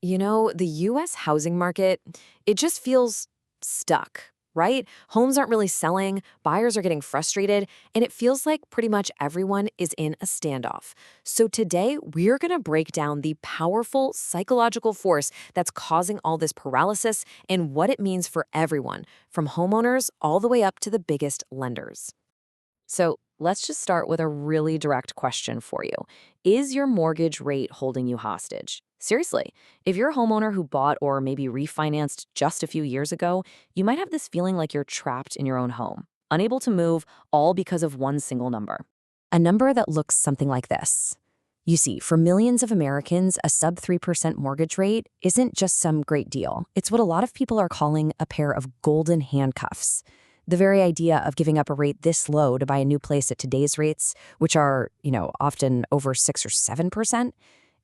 The US housing market, it just feels stuck, right? Homes aren't really selling, buyers are getting frustrated, and it feels like pretty much everyone is in a standoff. So today, we're going to break down the powerful psychological force that's causing all this paralysis and what it means for everyone, from homeowners all the way up to the biggest lenders. So let's just start with a really direct question for you. Is your mortgage rate holding you hostage? Seriously, if you're a homeowner who bought or maybe refinanced just a few years ago, you might have this feeling like you're trapped in your own home, unable to move, all because of one single number. A number that looks something like this. You see, for millions of Americans, a sub 3% mortgage rate isn't just some great deal. It's what a lot of people are calling a pair of golden handcuffs. The very idea of giving up a rate this low to buy a new place at today's rates, which are, often over 6 or 7%,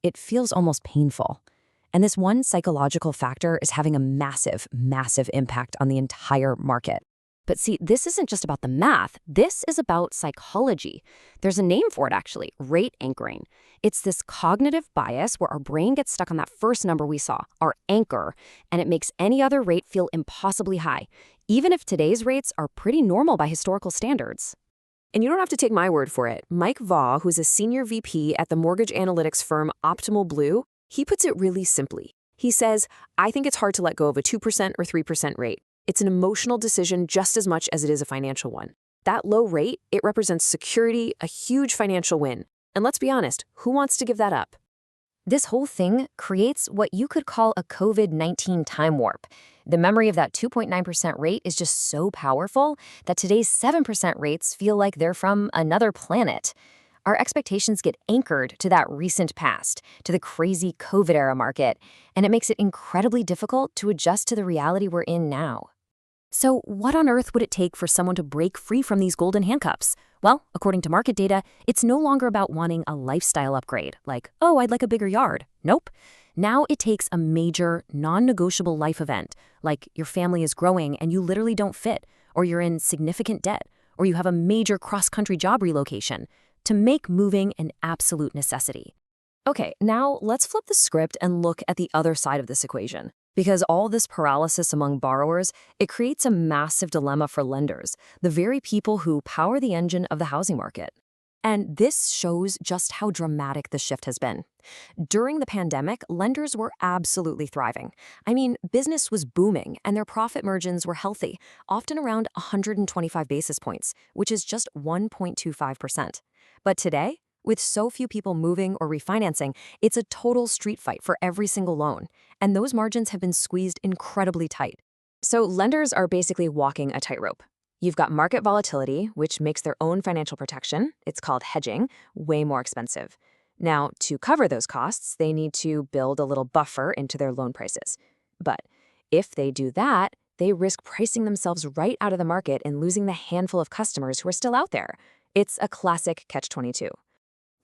it feels almost painful. And this one psychological factor is having a massive, massive impact on the entire market. But see, this isn't just about the math. This is about psychology. There's a name for it, actually, rate anchoring. It's this cognitive bias where our brain gets stuck on that first number we saw, our anchor, and it makes any other rate feel impossibly high, even if today's rates are pretty normal by historical standards. And you don't have to take my word for it. Mike Vough, who's a senior VP at the mortgage analytics firm Optimal Blue, he puts it really simply. He says, I think it's hard to let go of a 2% or 3% rate. It's an emotional decision just as much as it is a financial one. That low rate, it represents security, a huge financial win. And let's be honest, who wants to give that up? This whole thing creates what you could call a COVID-19 time warp. The memory of that 2.9% rate is just so powerful that today's 7% rates feel like they're from another planet. Our expectations get anchored to that recent past, to the crazy COVID-era market, and it makes it incredibly difficult to adjust to the reality we're in now. So what on earth would it take for someone to break free from these golden handcuffs? Well, according to market data, it's no longer about wanting a lifestyle upgrade, like, oh, I'd like a bigger yard. Nope. Now it takes a major, non-negotiable life event, like your family is growing and you literally don't fit, or you're in significant debt, or you have a major cross-country job relocation, to make moving an absolute necessity. Okay, now let's flip the script and look at the other side of this equation. Because all this paralysis among borrowers, it creates a massive dilemma for lenders, the very people who power the engine of the housing market. And this shows just how dramatic the shift has been. During the pandemic, lenders were absolutely thriving. I mean, business was booming and their profit margins were healthy, often around 125 basis points, which is just 1.25%. But today, with so few people moving or refinancing, it's a total street fight for every single loan, and those margins have been squeezed incredibly tight. So lenders are basically walking a tightrope. You've got market volatility, which makes their own financial protection, it's called hedging, way more expensive. Now, to cover those costs, they need to build a little buffer into their loan prices. But if they do that, they risk pricing themselves right out of the market and losing the handful of customers who are still out there. It's a classic catch-22.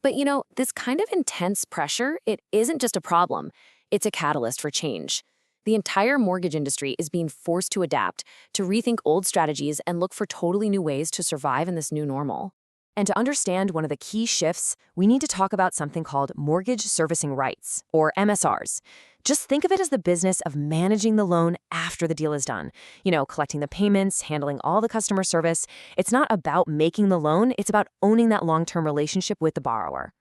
But this kind of intense pressure, it isn't just a problem. It's a catalyst for change. The entire mortgage industry is being forced to adapt, to rethink old strategies and look for totally new ways to survive in this new normal. And to understand one of the key shifts, we need to talk about something called mortgage servicing rights, or MSRs. Just think of it as the business of managing the loan after the deal is done. Collecting the payments, handling all the customer service. It's not about making the loan, it's about owning that long-term relationship with the borrower.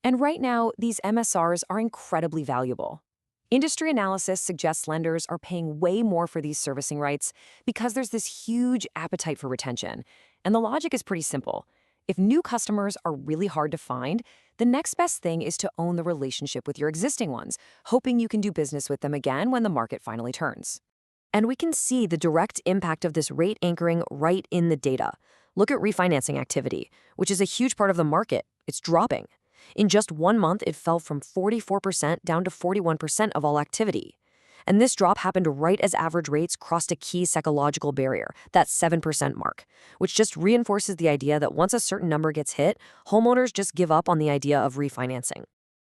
And right now, these MSRs are incredibly valuable. Industry analysis suggests lenders are paying way more for these servicing rights because there's this huge appetite for retention. And the logic is pretty simple. If new customers are really hard to find, the next best thing is to own the relationship with your existing ones, hoping you can do business with them again when the market finally turns. And we can see the direct impact of this rate anchoring right in the data. Look at refinancing activity, which is a huge part of the market. It's dropping. In just 1 month, it fell from 44% down to 41% of all activity. And this drop happened right as average rates crossed a key psychological barrier, that 7% mark, which just reinforces the idea that once a certain number gets hit, homeowners just give up on the idea of refinancing.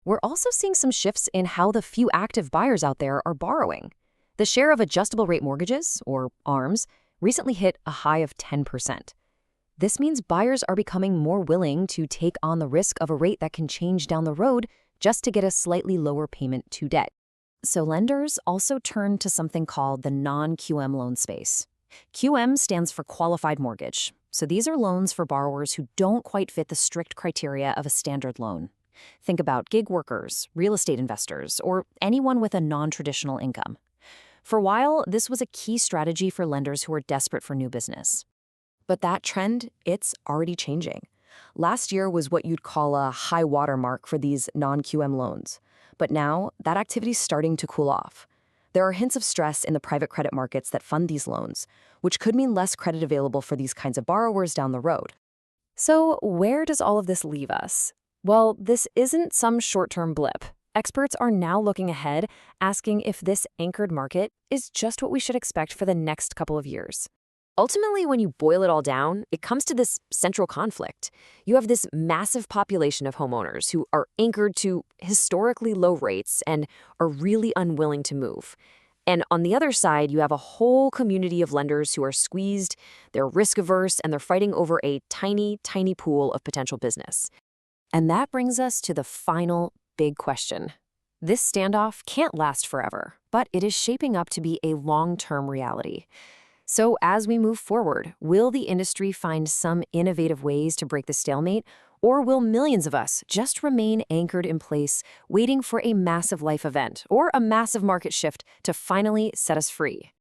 We're also seeing some shifts in how the few active buyers out there are borrowing. The share of adjustable rate mortgages, or ARMs, recently hit a high of 10%. This means buyers are becoming more willing to take on the risk of a rate that can change down the road just to get a slightly lower payment to debt. So lenders also turn to something called the non-QM loan space. QM stands for qualified mortgage. So these are loans for borrowers who don't quite fit the strict criteria of a standard loan. Think about gig workers, real estate investors, or anyone with a non-traditional income. For a while, this was a key strategy for lenders who were desperate for new business. But that trend, it's already changing. Last year was what you'd call a high water mark for these non-QM loans. But now, that activity's starting to cool off. There are hints of stress in the private credit markets that fund these loans, which could mean less credit available for these kinds of borrowers down the road. So, where does all of this leave us? Well, this isn't some short-term blip. Experts are now looking ahead, asking if this anchored market is just what we should expect for the next couple of years. Ultimately, when you boil it all down, it comes to this central conflict. You have this massive population of homeowners who are anchored to historically low rates and are really unwilling to move. And on the other side, you have a whole community of lenders who are squeezed, they're risk averse, and they're fighting over a tiny, tiny pool of potential business. And that brings us to the final big question. This standoff can't last forever, but it is shaping up to be a long-term reality. So as we move forward, will the industry find some innovative ways to break the stalemate, or will millions of us just remain anchored in place, waiting for a massive life event or a massive market shift to finally set us free?